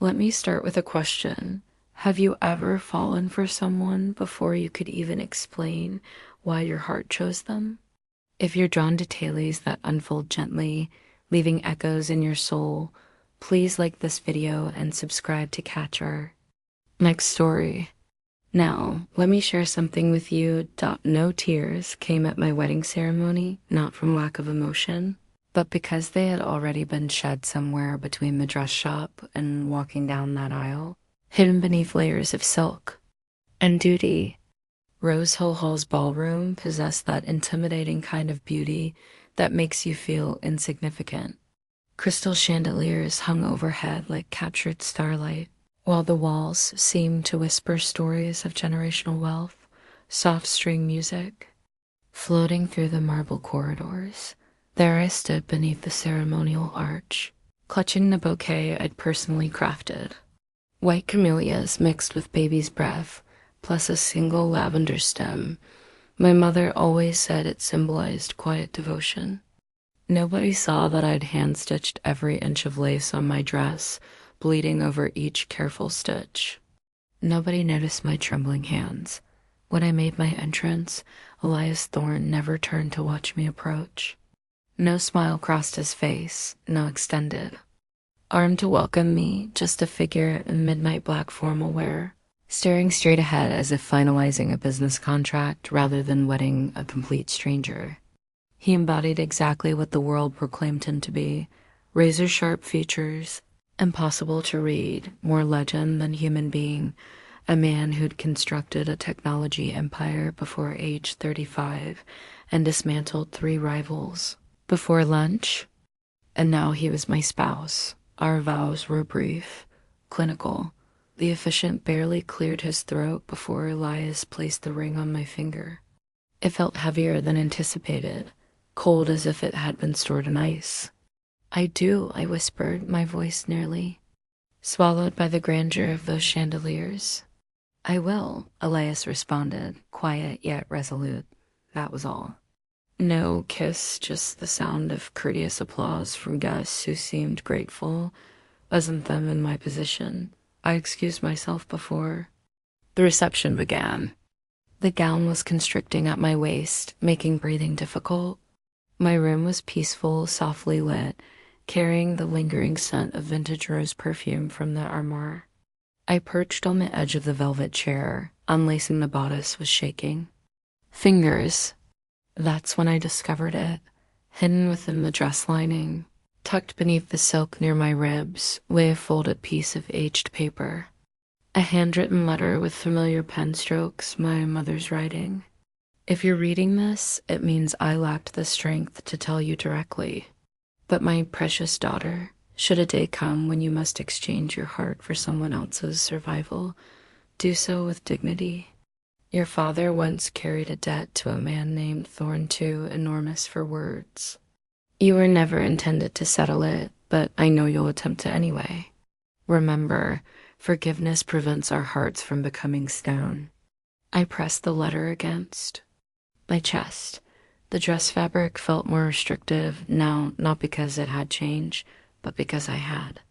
Let me start with a question. Have you ever fallen for someone before you could even explain why your heart chose them? If you're drawn to tales that unfold gently, leaving echoes in your soul, please like this video and subscribe to catch our next story. Now, let me share something with you. No tears came at my wedding ceremony, not from lack of emotion, but because they had already been shed somewhere between the dress shop and walking down that aisle, hidden beneath layers of silk and duty. Rose Hill Hall's ballroom possessed that intimidating kind of beauty that makes you feel insignificant. Crystal chandeliers hung overhead like captured starlight, while the walls seemed to whisper stories of generational wealth. Soft string music floating through the marble corridors. There I stood beneath the ceremonial arch, clutching the bouquet I'd personally crafted. White camellias mixed with baby's breath, plus a single lavender stem. My mother always said it symbolized quiet devotion. Nobody saw that I'd hand-stitched every inch of lace on my dress, bleeding over each careful stitch. Nobody noticed my trembling hands. When I made my entrance, Elias Thorne never turned to watch me approach. No smile crossed his face, no extended arm to welcome me, just a figure in midnight black formal wear, staring straight ahead as if finalizing a business contract rather than wedding a complete stranger. He embodied exactly what the world proclaimed him to be: razor-sharp features, impossible to read, more legend than human being, a man who'd constructed a technology empire before age 35 and dismantled 3 rivals before lunch. And now he was my spouse. Our vows were brief, clinical. The officiant barely cleared his throat before Elias placed the ring on my finger. It felt heavier than anticipated, cold as if it had been stored in ice. "I do," I whispered, my voice nearly swallowed by the grandeur of those chandeliers. "I will," Elias responded, quiet yet resolute. That was all. No kiss, just the sound of courteous applause from guests who seemed grateful. Wasn't them in my position. I excused myself before the reception began. The gown was constricting at my waist, making breathing difficult. My room was peaceful, softly lit, carrying the lingering scent of vintage rose perfume from the armoire. I perched on the edge of the velvet chair, unlacing the bodice was shaking. Fingers. That's when I discovered it, hidden within the dress lining, tucked beneath the silk near my ribs, lay a folded piece of aged paper. A handwritten letter with familiar pen strokes, my mother's writing. "If you're reading this, it means I lacked the strength to tell you directly. But my precious daughter, should a day come when you must exchange your heart for someone else's survival, do so with dignity. Your father once carried a debt to a man named Thorne too enormous for words. You were never intended to settle it, but I know you'll attempt to anyway. Remember, forgiveness prevents our hearts from becoming stone." I pressed the letter against my chest. The dress fabric felt more restrictive now, not because it had changed, but because I had.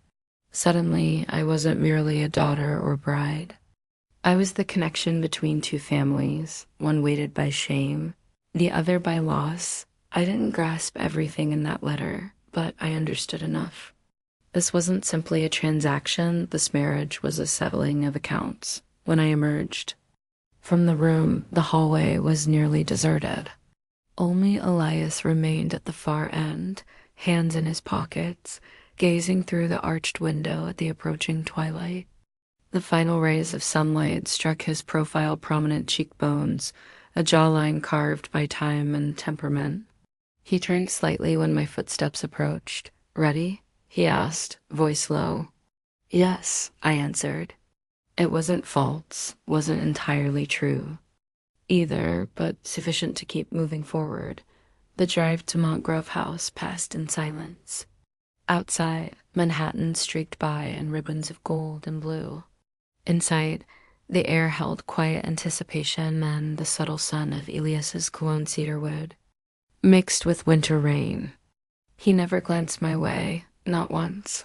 Suddenly, I wasn't merely a daughter or bride. I was the connection between 2 families, one weighted by shame, the other by loss. I didn't grasp everything in that letter, but I understood enough. This wasn't simply a transaction, this marriage was a settling of accounts. When I emerged from the room, the hallway was nearly deserted. Only Elias remained at the far end, hands in his pockets, gazing through the arched window at the approaching twilight. The final rays of sunlight struck his profile prominent cheekbones, a jawline carved by time and temperament. He turned slightly when my footsteps approached. "Ready?" he asked, voice low. "Yes," I answered. It wasn't false, wasn't entirely true either, but sufficient to keep moving forward. The drive to Montgrove House passed in silence. Outside, Manhattan streaked by in ribbons of gold and blue. Inside, the air held quiet anticipation and the subtle scent of Elias's cologne cedarwood, mixed with winter rain. He never glanced my way, not once.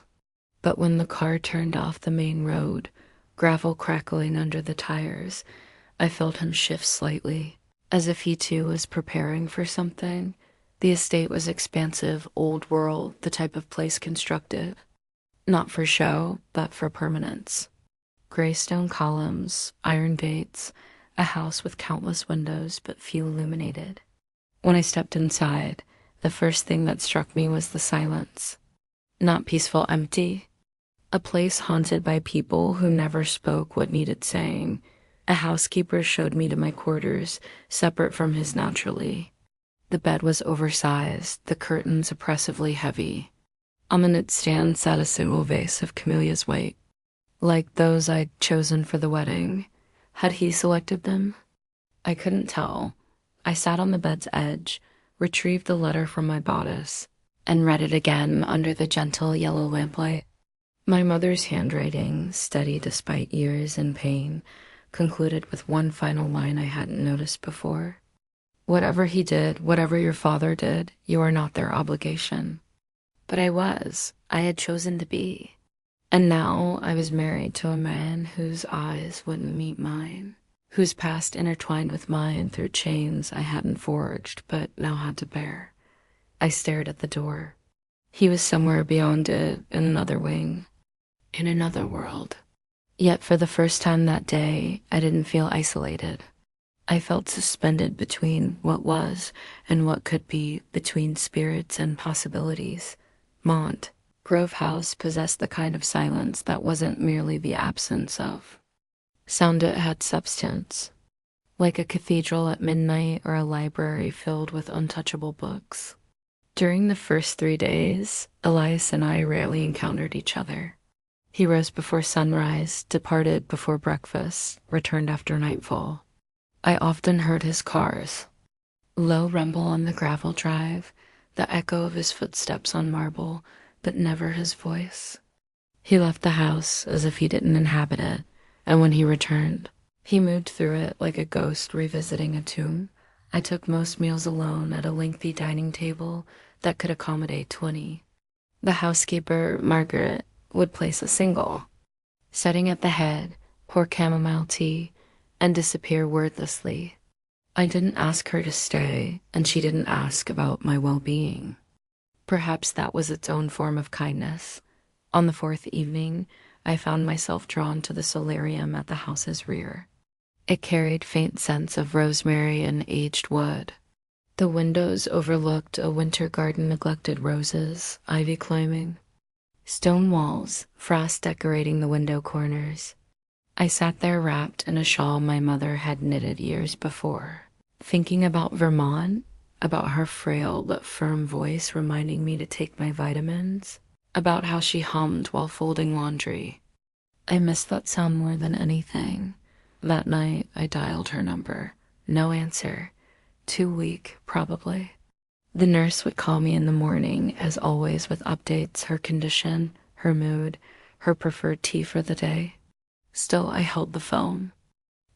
But when the car turned off the main road, gravel crackling under the tires, I felt him shift slightly, as if he too was preparing for something. The estate was expansive, old world, the type of place constructed, not for show, but for permanence. Gray stone columns, iron gates, a house with countless windows but few illuminated. When I stepped inside, the first thing that struck me was the silence. Not peaceful, empty. A place haunted by people who never spoke what needed saying. A housekeeper showed me to my quarters, separate from his naturally. The bed was oversized, the curtains oppressively heavy. On the nightstand sat a single vase of camellias white, like those I'd chosen for the wedding. Had he selected them? I couldn't tell. I sat on the bed's edge, retrieved the letter from my bodice, and read it again under the gentle yellow lamplight. My mother's handwriting, steady despite years and pain, concluded with one final line I hadn't noticed before. Whatever he did, whatever your father did, you are not their obligation. But I was. I had chosen to be. And now I was married to a man whose eyes wouldn't meet mine, whose past intertwined with mine through chains I hadn't forged but now had to bear. I stared at the door. He was somewhere beyond it, in another wing, in another world. Yet for the first time that day, I didn't feel isolated. I felt suspended between what was and what could be, between spirits and possibilities. Grove House possessed the kind of silence that wasn't merely the absence of sound. It had substance, like a cathedral at midnight or a library filled with untouchable books. During the first 3 days, Elias and I rarely encountered each other. He rose before sunrise, departed before breakfast, returned after nightfall. I often heard his cars, low rumble on the gravel drive, the echo of his footsteps on marble, but never his voice. He left the house as if he didn't inhabit it, and when he returned, he moved through it like a ghost revisiting a tomb. I took most meals alone at a lengthy dining table that could accommodate 20. The housekeeper, Margaret, would place a single, setting at the head, pour chamomile tea, and disappear wordlessly. I didn't ask her to stay, and she didn't ask about my well-being. Perhaps that was its own form of kindness. On the 4th evening, I found myself drawn to the solarium at the house's rear. It carried faint scents of rosemary and aged wood. The windows overlooked a winter garden neglected roses, ivy climbing. Stone walls, frost decorating the window corners. I sat there wrapped in a shawl my mother had knitted years before, thinking about Vermont, about her frail but firm voice reminding me to take my vitamins, about how she hummed while folding laundry. I missed that sound more than anything. That night, I dialed her number. No answer. Too weak, probably. The nurse would call me in the morning, as always, with updates, her condition, her mood, her preferred tea for the day. Still, I held the phone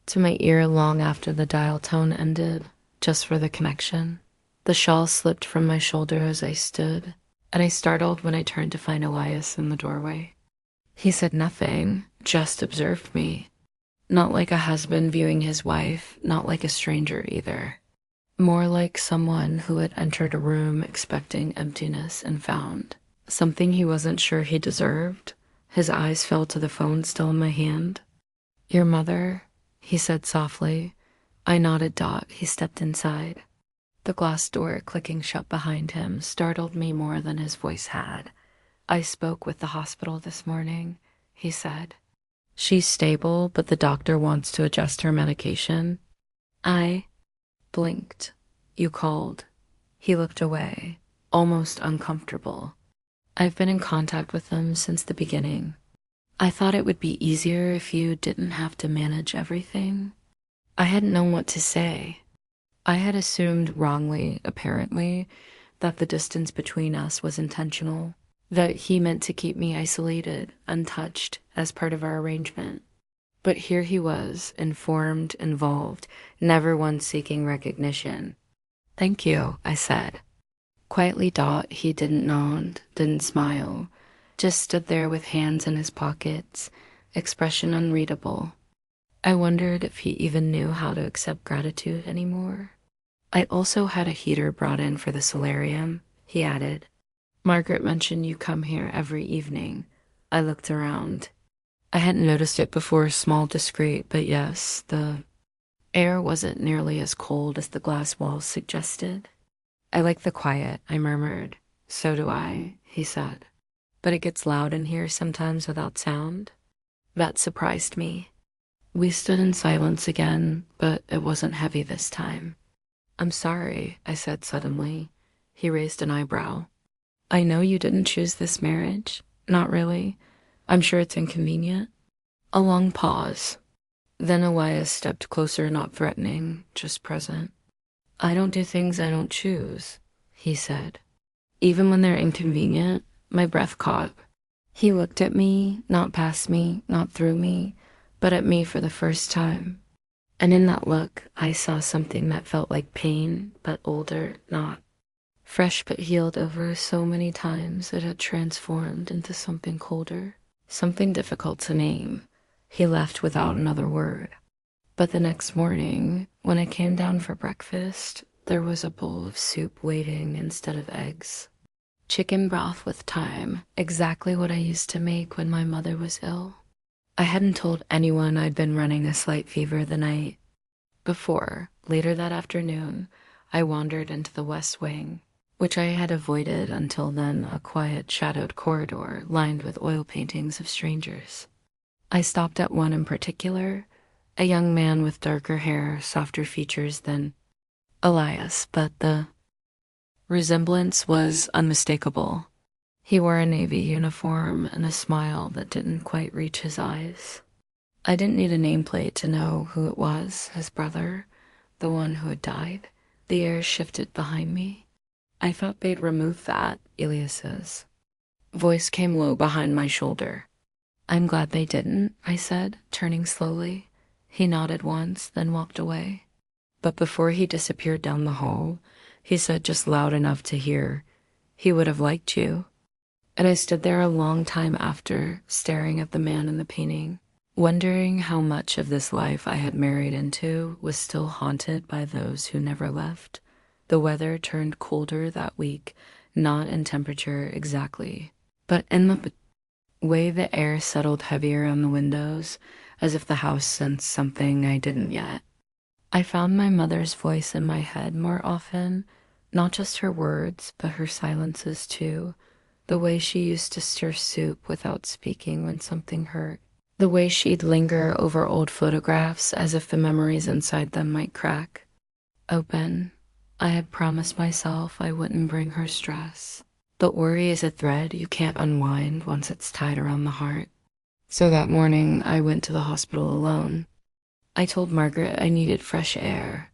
to my ear long after the dial tone ended, just for the connection. The shawl slipped from my shoulder as I stood, and I startled when I turned to find Elias in the doorway. He said nothing, just observed me. Not like a husband viewing his wife, not like a stranger either. More like someone who had entered a room expecting emptiness and found something he wasn't sure he deserved. His eyes fell to the phone still in my hand. "Your mother?" he said softly. I nodded. He stepped inside. The glass door clicking shut behind him startled me more than his voice had. "I spoke with the hospital this morning," he said. "She's stable, but the doctor wants to adjust her medication." I blinked. "You called." He looked away, almost uncomfortable. "I've been in contact with them since the beginning. I thought it would be easier if you didn't have to manage everything." I hadn't known what to say. I had assumed wrongly, apparently, that the distance between us was intentional, that he meant to keep me isolated, untouched, as part of our arrangement. But here he was, informed, involved, never once seeking recognition. "Thank you," I said. Quietly. He didn't nod, didn't smile, just stood there with hands in his pockets, expression unreadable. I wondered if he even knew how to accept gratitude anymore. I also had a heater brought in for the solarium, he added. Margaret mentioned you come here every evening. I looked around. I hadn't noticed it before, small, discreet, but yes, the air wasn't nearly as cold as the glass walls suggested. I like the quiet, I murmured. So do I, he said. But it gets loud in here sometimes without sound. That surprised me. We stood in silence again, but it wasn't heavy this time. I'm sorry, I said suddenly. He raised an eyebrow. I know you didn't choose this marriage. Not really. I'm sure it's inconvenient. A long pause. Then Elias stepped closer, not threatening, just present. I don't do things I don't choose, he said. Even when they're inconvenient, my breath caught. He looked at me, not past me, not through me, but at me for the first time. And in that look, I saw something that felt like pain, but older, not. Fresh but healed over so many times, it had transformed into something colder, something difficult to name. He left without another word. But the next morning, when I came down for breakfast, there was a bowl of soup waiting instead of eggs. Chicken broth with thyme, exactly what I used to make when my mother was ill. I hadn't told anyone I'd been running a slight fever the night before. Later that afternoon, I wandered into the west wing, which I had avoided until then, a quiet, shadowed corridor lined with oil paintings of strangers. I stopped at one in particular, a young man with darker hair, softer features than Elias, but the resemblance was unmistakable. He wore a navy uniform and a smile that didn't quite reach his eyes. I didn't need a nameplate to know who it was, his brother, the one who had died. The air shifted behind me. I thought they'd remove that, Elias's voice came low behind my shoulder. I'm glad they didn't, I said, turning slowly. He nodded once, then walked away. But before he disappeared down the hall, he said just loud enough to hear, he would have liked you. And I stood there a long time after, staring at the man in the painting, wondering how much of this life I had married into was still haunted by those who never left. The weather turned colder that week, not in temperature exactly, but in the way the air settled heavier on the windows, as if the house sensed something I didn't yet. I found my mother's voice in my head more often, not just her words, but her silences too. The way she used to stir soup without speaking when something hurt. The way she'd linger over old photographs as if the memories inside them might crack open. I had promised myself I wouldn't bring her stress. But worry is a thread you can't unwind once it's tied around the heart. So that morning, I went to the hospital alone. I told Margaret I needed fresh air.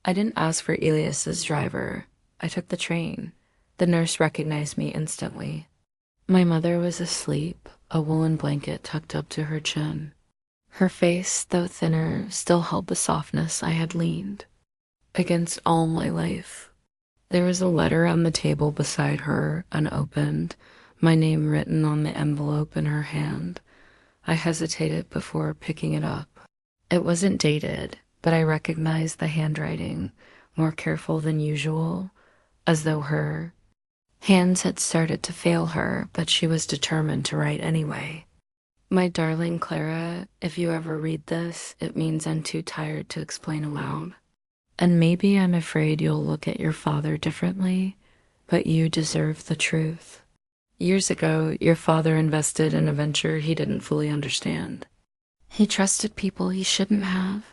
I didn't ask for Elias's driver. I took the train. The nurse recognized me instantly. My mother was asleep, a woolen blanket tucked up to her chin. Her face, though thinner, still held the softness I had leaned against all my life. There was a letter on the table beside her, unopened, my name written on the envelope in her hand. I hesitated before picking it up. It wasn't dated, but I recognized the handwriting, more careful than usual, as though her hands had started to fail her, but she was determined to write anyway. My darling Clara, if you ever read this, it means I'm too tired to explain aloud. And maybe I'm afraid you'll look at your father differently, but you deserve the truth. Years ago, your father invested in a venture he didn't fully understand. He trusted people he shouldn't have.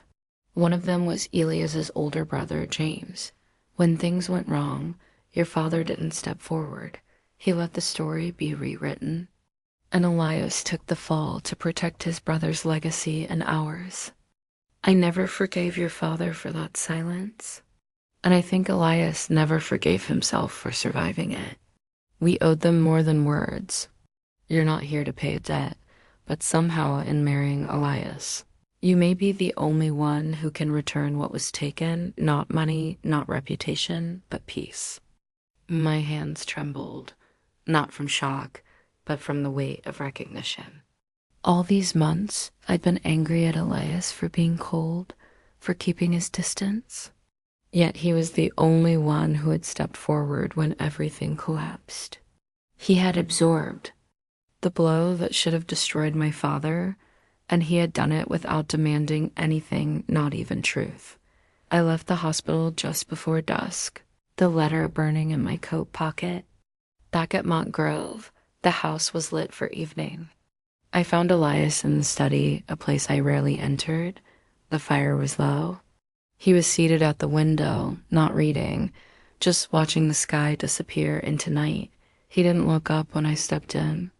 One of them was Elias's older brother, James. When things went wrong, your father didn't step forward. He let the story be rewritten. And Elias took the fall to protect his brother's legacy and ours. I never forgave your father for that silence. And I think Elias never forgave himself for surviving it. We owed them more than words. You're not here to pay a debt, but somehow in marrying Elias, you may be the only one who can return what was taken, not money, not reputation, but peace. My hands trembled, not from shock, but from the weight of recognition. All these months, I'd been angry at Elias for being cold, for keeping his distance. Yet he was the only one who had stepped forward when everything collapsed. He had absorbed the blow that should have destroyed my father, and he had done it without demanding anything, not even truth. I left the hospital just before dusk, the letter burning in my coat pocket. Back at Mont Grove, the house was lit for evening. I found Elias in the study, a place I rarely entered. The fire was low. He was seated at the window, not reading, just watching the sky disappear into night. He didn't look up when I stepped in.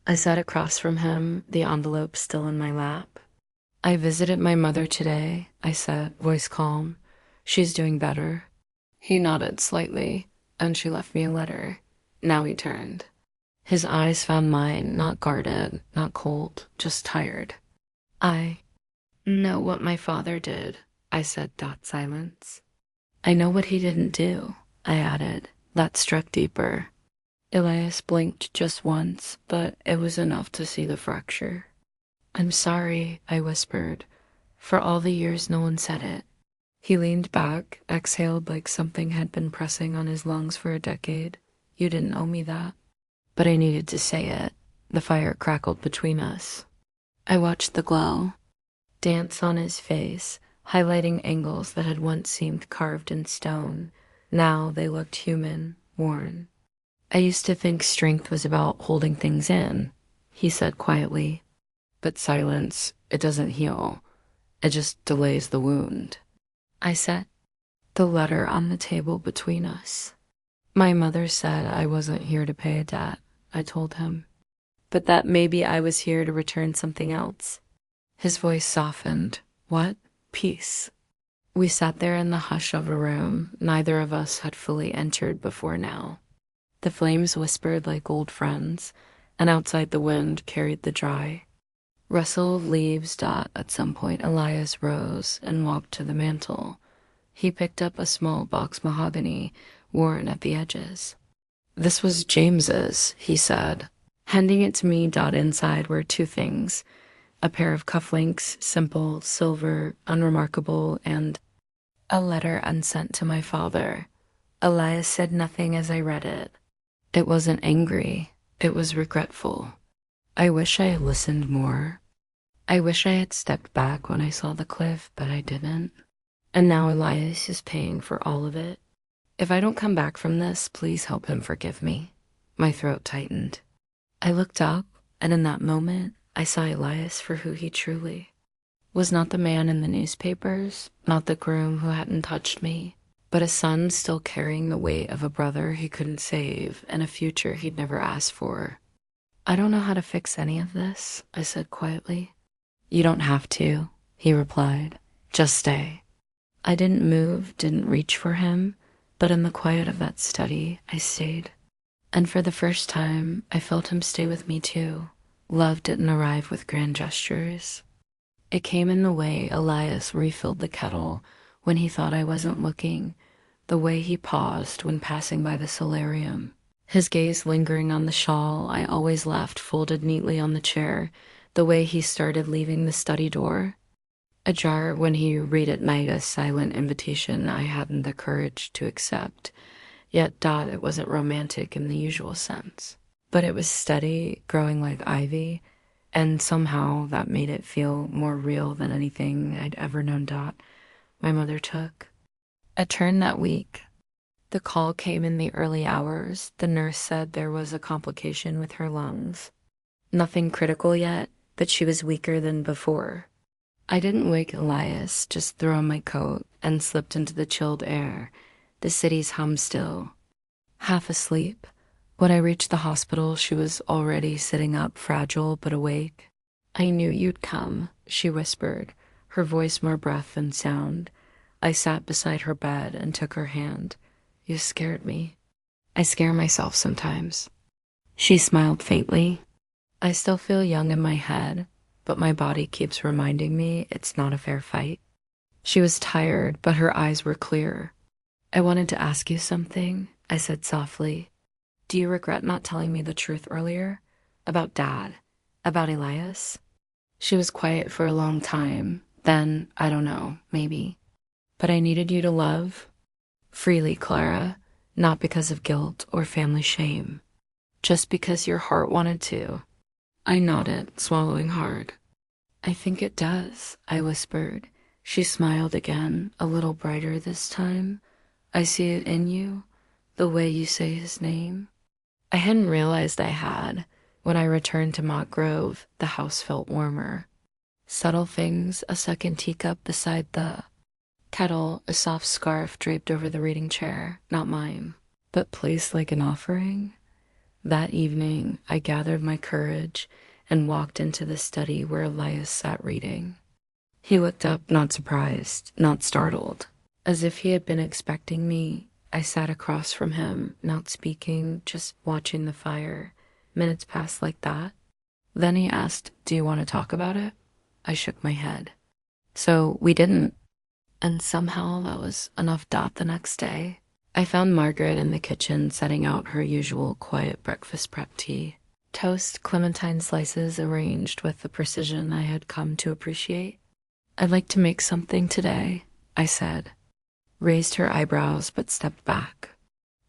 I sat across from him, the envelope still in my lap. "I visited my mother today," I said, voice calm. "She's doing better." He nodded slightly, and she left me a letter. Now he turned. His eyes found mine, not guarded, not cold, just tired. "I know what my father did," I said, silence. "I know what he didn't do," I added. That struck deeper. Elias blinked just once, but it was enough to see the fracture. "I'm sorry," I whispered. "For all the years no one said it." He leaned back, exhaled like something had been pressing on his lungs for a decade. "You didn't owe me that." But I needed to say it. The fire crackled between us. I watched the glow dance on his face, highlighting angles that had once seemed carved in stone. Now they looked human, worn. "I used to think strength was about holding things in," he said quietly. "But silence, it doesn't heal. It just delays the wound." I set the letter on the table between us. "My mother said I wasn't here to pay a debt," I told him, "but that maybe I was here to return something else." His voice softened. "What?" "Peace." We sat there in the hush of a room neither of us had fully entered before now. The flames whispered like old friends, and outside the wind carried the dry. Rustle of leaves. At some point Elias rose and walked to the mantel. He picked up a small box mahogany, worn at the edges. "This was James's," he said, handing it to me. Inside were two things: a pair of cufflinks, simple, silver, unremarkable, and a letter unsent to my father. Elias said nothing as I read it. It wasn't angry. It was regretful. I wish I had listened more. I wish I had stepped back when I saw the cliff, but I didn't. And now Elias is paying for all of it. If I don't come back from this, please help him forgive me. My throat tightened. I looked up, and in that moment, I saw Elias for who he truly was. Not the man in the newspapers, not the groom who hadn't touched me, but a son still carrying the weight of a brother he couldn't save and a future he'd never asked for. "I don't know how to fix any of this," I said quietly. "You don't have to," he replied. "Just stay." I didn't move, didn't reach for him, but in the quiet of that study, I stayed. And for the first time, I felt him stay with me too. Love didn't arrive with grand gestures. It came in the way Elias refilled the kettle when he thought I wasn't looking, the way he paused when passing by the solarium, his gaze lingering on the shawl I always left folded neatly on the chair, the way he started leaving the study door ajar when he read at night a silent invitation I hadn't the courage to accept. Yet it wasn't romantic in the usual sense, but it was steady, growing like ivy, and somehow that made it feel more real than anything I'd ever known my mother took. A turn that week. The call came in the early hours. The nurse said there was a complication with her lungs. Nothing critical yet, but she was weaker than before. I didn't wake Elias, just threw on my coat and slipped into the chilled air, the city's hum still. Half asleep. When I reached the hospital, she was already sitting up, fragile but awake. "I knew you'd come," she whispered, her voice more breath than sound. I sat beside her bed and took her hand. "You scared me." "I scare myself sometimes." She smiled faintly. "I still feel young in my head, but my body keeps reminding me it's not a fair fight." She was tired, but her eyes were clear. "I wanted to ask you something," I said softly. "Do you regret not telling me the truth earlier? About Dad. About Elias. She was quiet for a long time. Then, I don't know, maybe. But I needed you to love. Freely, Clara. Not because of guilt or family shame. Just because your heart wanted to. I nodded, swallowing hard. I think it does, I whispered. She smiled again, a little brighter this time. I see it in you, the way you say his name. I hadn't realized I had. When I returned to Mock Grove, the house felt warmer. Subtle things, a second teacup beside the kettle, a soft scarf draped over the reading chair, not mine, but placed like an offering. That evening, I gathered my courage and walked into the study where Elias sat reading. He looked up, not surprised, not startled. As if he had been expecting me, I sat across from him, not speaking, just watching the fire. Minutes passed like that. Then he asked, "Do you want to talk about it?" I shook my head. So we didn't. And somehow that was enough. The next day, I found Margaret in the kitchen setting out her usual quiet breakfast prep tea. Toast, clementine slices arranged with the precision I had come to appreciate. "I'd like to make something today," I said. Raised her eyebrows but stepped back.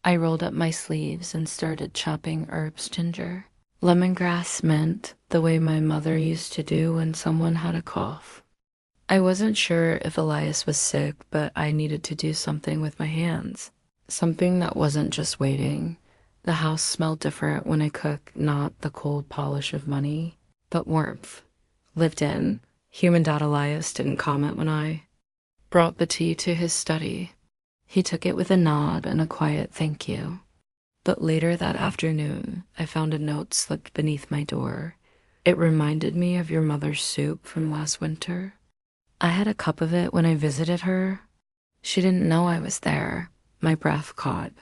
I rolled up my sleeves and started chopping herbs, ginger, lemongrass, mint, the way my mother used to do when someone had a cough. I wasn't sure if Elias was sick, but I needed to do something with my hands. Something that wasn't just waiting. The house smelled different when I cooked, not the cold polish of money, but warmth. Lived in. Human. Elias didn't comment when I brought the tea to his study. He took it with a nod and a quiet thank you. But later that afternoon, I found a note slipped beneath my door. It reminded me of your mother's soup from last winter. I had a cup of it when I visited her. She didn't know I was there. My breath caught.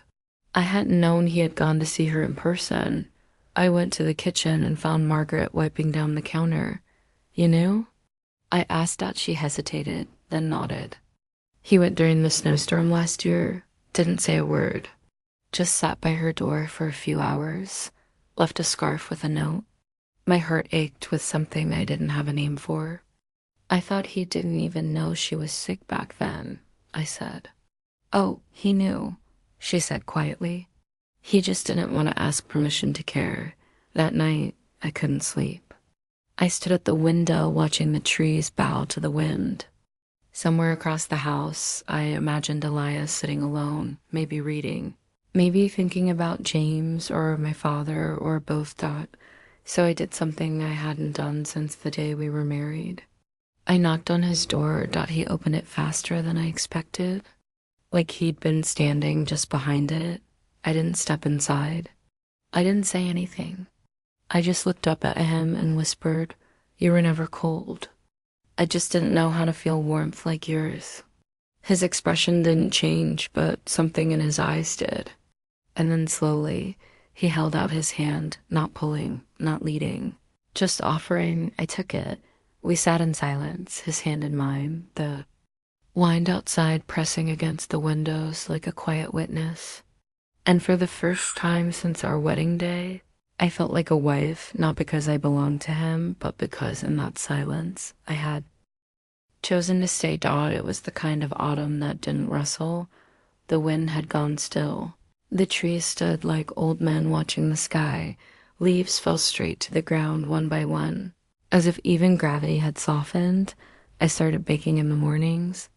I hadn't known he had gone to see her in person. I went to the kitchen and found Margaret wiping down the counter. "You knew?" I asked that. She hesitated, then nodded. "He went during the snowstorm last year, didn't say a word. Just sat by her door for a few hours, left a scarf with a note." My heart ached with something I didn't have a name for. "I thought he didn't even know she was sick back then," I said. "Oh, he knew," she said quietly. "He just didn't want to ask permission to care. That night, I couldn't sleep. I stood at the window watching the trees bow to the wind. Somewhere across the house, I imagined Elias sitting alone, maybe reading, maybe thinking about James or my father or both. So I did something I hadn't done since the day we were married. I knocked on his door. He opened it faster than I expected, like he'd been standing just behind it. I didn't step inside. I didn't say anything. I just looked up at him and whispered, "You were never cold. I just didn't know how to feel warmth like yours." His expression didn't change, but something in his eyes did. And then slowly, he held out his hand, not pulling, not leading, just offering. I took it. We sat in silence, his hand in mine, the wind outside pressing against the windows like a quiet witness. And for the first time since our wedding day, I felt like a wife, not because I belonged to him, but because in that silence I had chosen to stay. It was the kind of autumn that didn't rustle. The wind had gone still. The trees stood like old men watching the sky. Leaves fell straight to the ground one by one. As if even gravity had softened, I started baking in the mornings.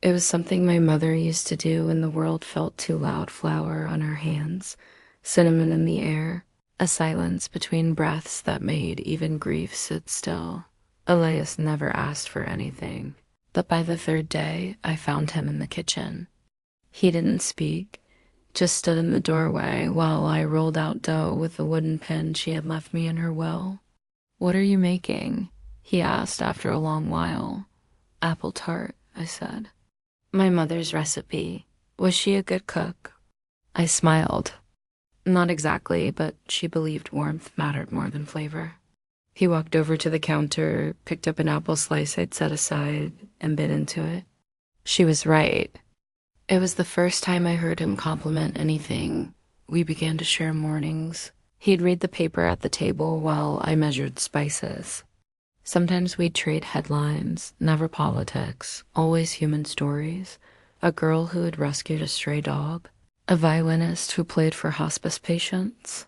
It was something my mother used to do when the world felt too loud. Flour on her hands, cinnamon in the air, a silence between breaths that made even grief sit still. Elias never asked for anything, but by the third day, I found him in the kitchen. He didn't speak, just stood in the doorway while I rolled out dough with the wooden pin she had left me in her will. "What are you making?" he asked after a long while. "Apple tart," I said. "My mother's recipe. Was she a good cook?" I smiled. Not exactly, but she believed warmth mattered more than flavor. He walked over to the counter, picked up an apple slice I'd set aside, and bit into it. She was right. It was the first time I heard him compliment anything. We began to share mornings. He'd read the paper at the table while I measured spices. Sometimes we'd trade headlines, never politics, always human stories. A girl who had rescued a stray dog, a violinist who played for hospice patients.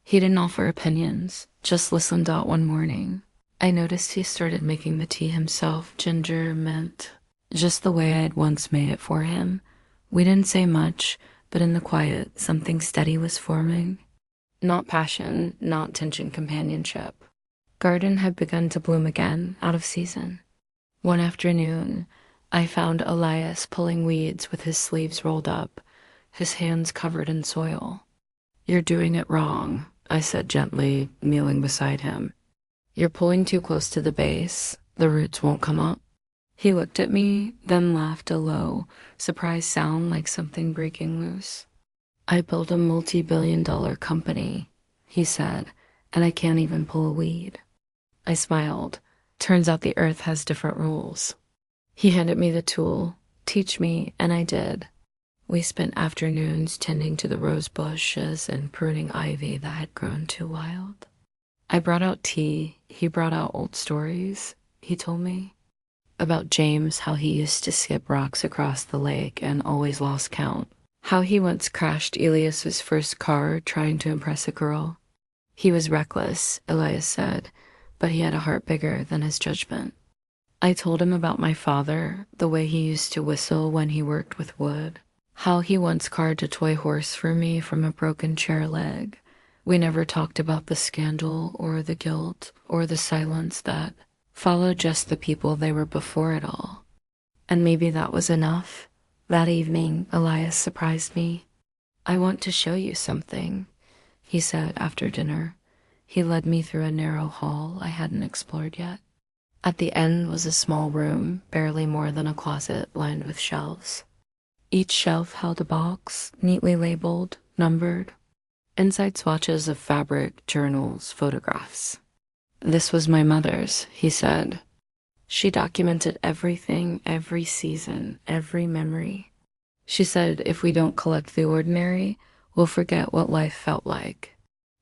He didn't offer opinions, just listened out one morning. I noticed he started making the tea himself, ginger, mint, just the way I had once made it for him. We didn't say much, but in the quiet, something steady was forming. Not passion, not tension companionship. Garden had begun to bloom again, out of season. One afternoon, I found Elias pulling weeds with his sleeves rolled up, his hands covered in soil. "You're doing it wrong," I said gently, kneeling beside him. "You're pulling too close to the base. The roots won't come up." He looked at me, then laughed a low, surprised sound like something breaking loose. "I built a multi-billion-dollar company," he said, "and I can't even pull a weed." I smiled. Turns out the earth has different rules. He handed me the tool. Teach me, and I did. We spent afternoons tending to the rose bushes and pruning ivy that had grown too wild. I brought out tea. He brought out old stories. He told me about James, how he used to skip rocks across the lake and always lost count. How he once crashed Elias's first car trying to impress a girl. He was reckless, Elias said, but he had a heart bigger than his judgment. I told him about my father, the way he used to whistle when he worked with wood. How he once carved a toy horse for me from a broken chair leg. We never talked about the scandal or the guilt or the silence that followed just the people they were before it all. And maybe that was enough. That evening, Elias surprised me. "I want to show you something," he said after dinner. He led me through a narrow hall I hadn't explored yet. At the end was a small room, barely more than a closet, lined with shelves. Each shelf held a box, neatly labeled, numbered. Inside swatches of fabric, journals, photographs. "This was my mother's," he said. "She documented everything, every season, every memory. She said if we don't collect the ordinary, we'll forget what life felt like."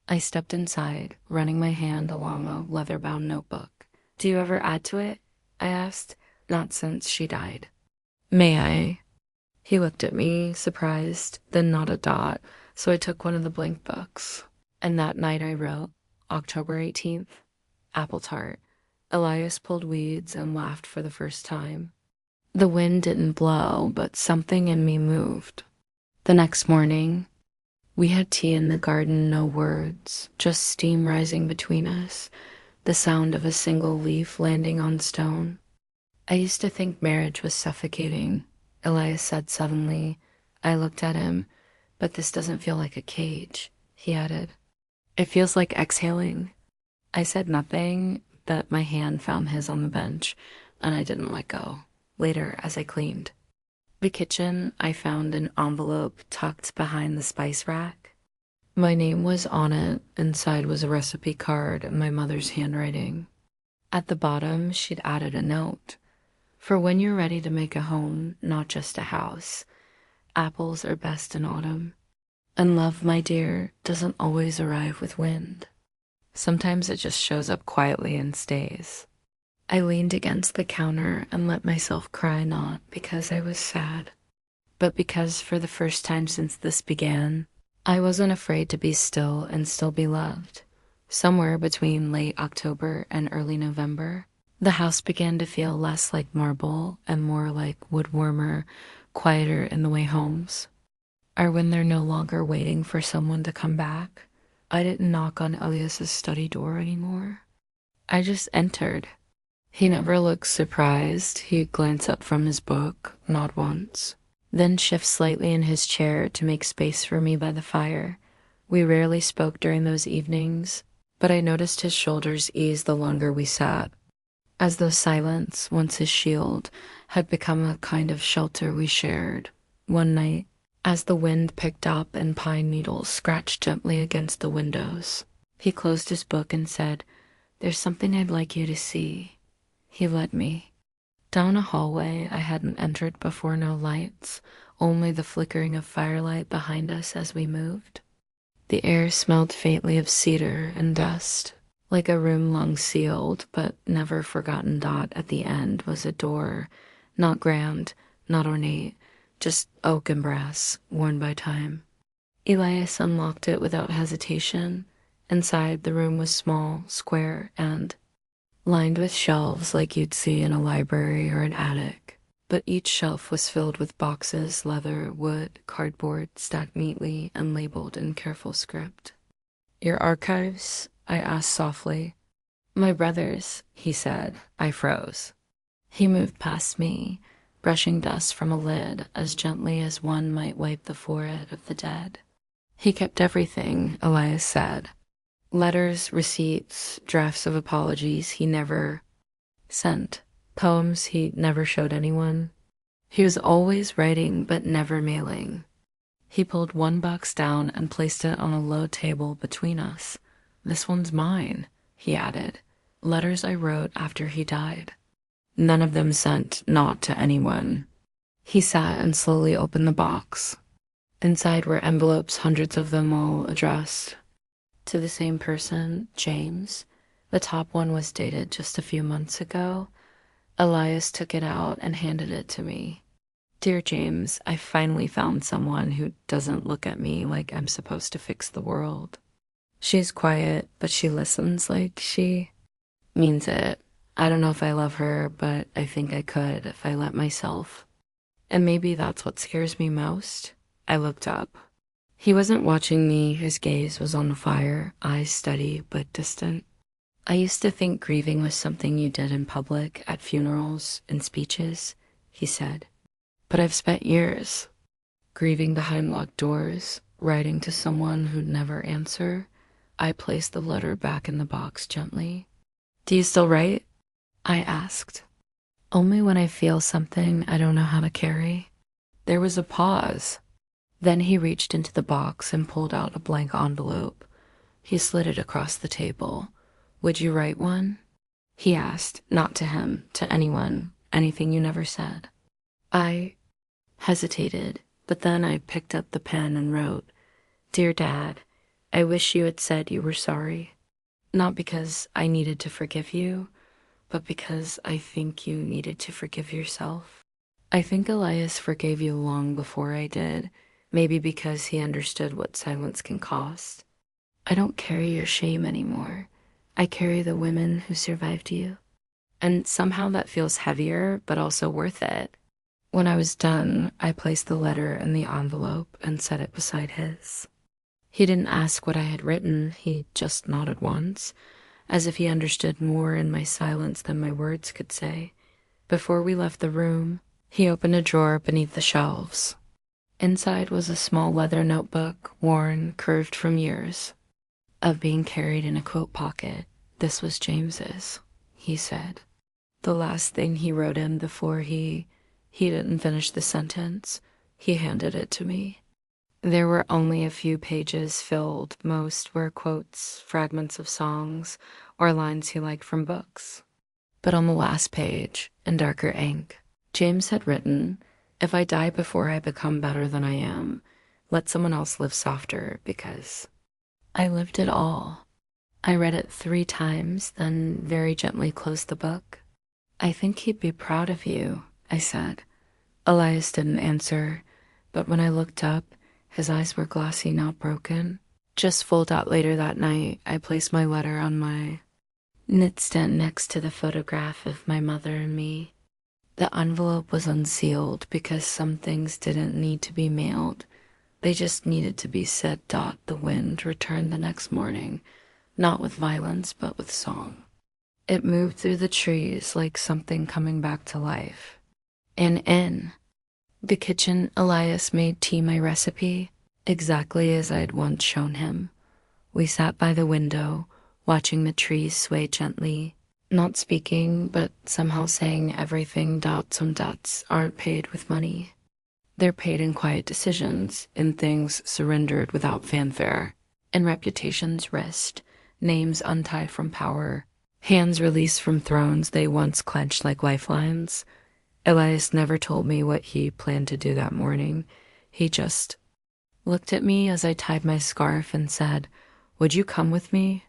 I stepped inside, running my hand along a leather-bound notebook. "Do you ever add to it?" I asked. "Not since she died." "May I?" He looked at me, surprised, then not a dot, so I took one of the blank books. And that night I wrote, October 18th, apple tart. Elias pulled weeds and laughed for the first time. The wind didn't blow, but something in me moved. The next morning, we had tea in the garden, no words, just steam rising between us, the sound of a single leaf landing on stone. "I used to think marriage was suffocating," Elias said suddenly. I looked at him. "But this doesn't feel like a cage," he added. "It feels like exhaling." I said nothing, but my hand found his on the bench, and I didn't let go. Later, as I cleaned the kitchen, I found an envelope tucked behind the spice rack. My name was on it. Inside was a recipe card in my mother's handwriting. At the bottom, she'd added a note. "For when you're ready to make a home, not just a house. Apples are best in autumn. And love, my dear, doesn't always arrive with wind. Sometimes it just shows up quietly and stays." I leaned against the counter and let myself cry, not because I was sad, but because for the first time since this began, I wasn't afraid to be still and still be loved. Somewhere between late October and early November, the house began to feel less like marble and more like wood warmer, quieter in the way homes are when they're no longer waiting for someone to come back. I didn't knock on Elias's study door anymore. I just entered. He never looked surprised. He'd glance up from his book, not once, then shift slightly in his chair to make space for me by the fire. We rarely spoke during those evenings, but I noticed his shoulders ease the longer we sat, as though silence, once his shield, had become a kind of shelter we shared. One night, as the wind picked up and pine needles scratched gently against the windows, he closed his book and said, "There's something I'd like you to see." He led me down a hallway I hadn't entered before, no lights, only the flickering of firelight behind us as we moved. The air smelled faintly of cedar and dust, like a room long sealed but never forgotten. At the end was a door, not grand, not ornate, just oak and brass, worn by time. Elias unlocked it without hesitation. Inside, the room was small, square, and lined with shelves like you'd see in a library or an attic. But each shelf was filled with boxes, leather, wood, cardboard, stacked neatly and labeled in careful script. "Your archives?" I asked softly. "My brother's," he said. I froze. He moved past me, brushing dust from a lid as gently as one might wipe the forehead of the dead. "He kept everything," Elias said. "Letters, receipts, drafts of apologies he never sent. Poems he never showed anyone. He was always writing but never mailing." He pulled one box down and placed it on a low table between us. "This one's mine," he added. "Letters I wrote after he died. None of them sent, not to anyone." He sat and slowly opened the box. Inside were envelopes, hundreds of them, all addressed to the same person, James. The top one was dated just a few months ago. Elias took it out and handed it to me. "Dear James, I finally found someone who doesn't look at me like I'm supposed to fix the world. She's quiet, but she listens like she means it. I don't know if I love her, but I think I could if I let myself. And maybe that's what scares me most." I looked up. He wasn't watching me. His gaze was on the fire, eyes steady but distant. "I used to think grieving was something you did in public, at funerals and speeches," he said. "But I've spent years grieving behind locked doors, writing to someone who'd never answer." I placed the letter back in the box gently. "Do you still write?" I asked. "Only when I feel something I don't know how to carry." There was a pause. Then he reached into the box and pulled out a blank envelope. He slid it across the table. "Would you write one?" he asked, not to him, to anyone, anything you never said. I hesitated, but then I picked up the pen and wrote, "Dear Dad, I wish you had said you were sorry. Not because I needed to forgive you, but because I think you needed to forgive yourself. I think Elias forgave you long before I did, maybe because he understood what silence can cost. I don't carry your shame anymore. I carry the women who survived you. And somehow that feels heavier, but also worth it." When I was done, I placed the letter in the envelope and set it beside his. He didn't ask what I had written. He just nodded once, as if he understood more in my silence than my words could say. Before we left the room, he opened a drawer beneath the shelves. Inside was a small leather notebook, worn, curved from years of being carried in a coat pocket. "This was James's," he said. "The last thing he wrote in before he didn't finish the sentence. He handed it to me." There were only a few pages filled. Most were quotes, fragments of songs, or lines he liked from books. But on the last page, in darker ink, James had written, "If I die before I become better than I am, let someone else live softer, because I lived it all." I read it 3 times, then very gently closed the book. "I think he'd be proud of you," I said. Elias didn't answer, but when I looked up, his eyes were glassy, not broken. Just full. Later that night, I placed my letter on my nightstand next to the photograph of my mother and me. The envelope was unsealed because some things didn't need to be mailed. They just needed to be said. The wind returned the next morning, not with violence, but with song. It moved through the trees like something coming back to life. And in the kitchen, Elias made tea, my recipe, exactly as I had once shown him. We sat by the window, watching the trees sway gently, not speaking, but somehow saying everything. Some debts aren't paid with money. They're paid in quiet decisions, in things surrendered without fanfare, in reputations risked, names untied from power, hands released from thrones they once clenched like lifelines. Elias never told me what he planned to do that morning. He just looked at me as I tied my scarf and said, "Would you come with me?"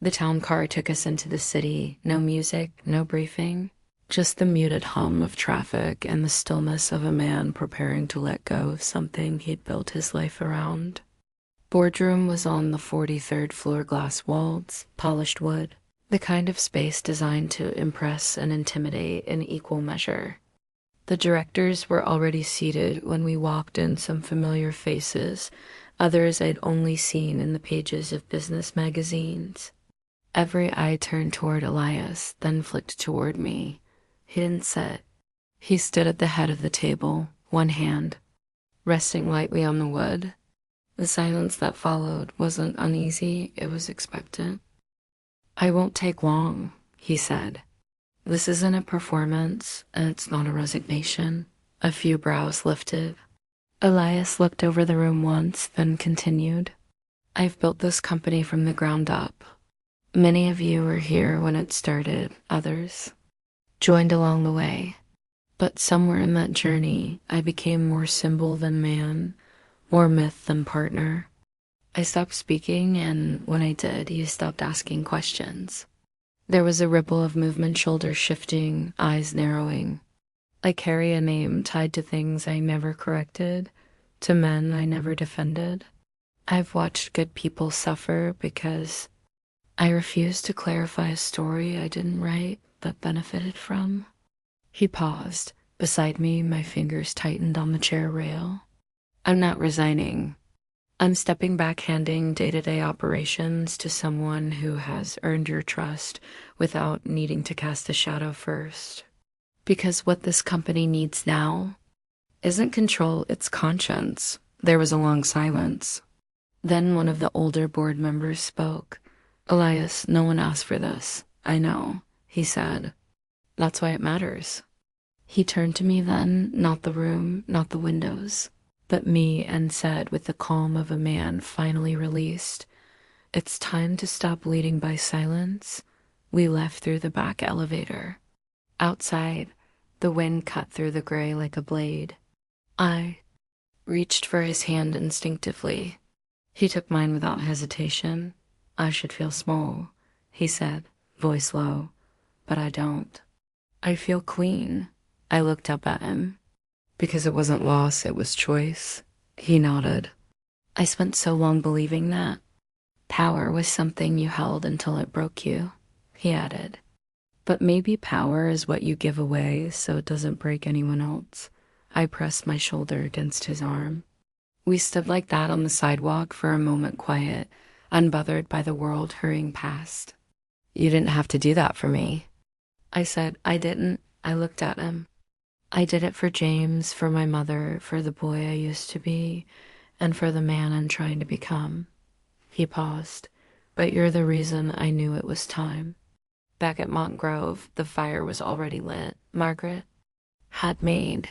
The town car took us into the city. No music, no briefing, just the muted hum of traffic and the stillness of a man preparing to let go of something he'd built his life around. Boardroom was on the 43rd floor, glass walls, polished wood, the kind of space designed to impress and intimidate in equal measure. The directors were already seated when we walked in, some familiar faces, others I'd only seen in the pages of business magazines. Every eye turned toward Elias, then flicked toward me. He didn't sit. He stood at the head of the table, one hand resting lightly on the wood. The silence that followed wasn't uneasy, it was expectant. "I won't take long," he said. "This isn't a performance, and it's not a resignation." A few brows lifted. Elias looked over the room once, then continued. "I've built this company from the ground up. Many of you were here when it started, others joined along the way. But somewhere in that journey, I became more symbol than man, more myth than partner. I stopped speaking, and when I did, you stopped asking questions." There was a ripple of movement, shoulders shifting, eyes narrowing. "I carry a name tied to things I never corrected, to men I never defended. I've watched good people suffer because I refused to clarify a story I didn't write but benefited from." He paused. Beside me, my fingers tightened on the chair rail. "I'm not resigning. I'm stepping back, handing day-to-day operations to someone who has earned your trust without needing to cast a shadow first. Because what this company needs now isn't control, it's conscience." There was a long silence. Then one of the older board members spoke. "Elias, no one asked for this. I know," he said. "That's why it matters." He turned to me then, not the room, not the windows, but me, and said with the calm of a man finally released, "It's time to stop leading by silence." We left through the back elevator. Outside, the wind cut through the gray like a blade. I reached for his hand instinctively. He took mine without hesitation. "I should feel small," he said, voice low, "but I don't. I feel clean." I looked up at him. "Because it wasn't loss, it was choice." He nodded. "I spent so long believing that. Power was something you held until it broke you," he added. "But maybe power is what you give away so it doesn't break anyone else." I pressed my shoulder against his arm. We stood like that on the sidewalk for a moment, quiet, unbothered by the world hurrying past. "You didn't have to do that for me." I said. "I didn't." I looked at him. "I did it for James, for my mother, for the boy I used to be, and for the man I'm trying to become." He paused. "But you're the reason I knew it was time." Back at Montgrove, the fire was already lit. Margaret had made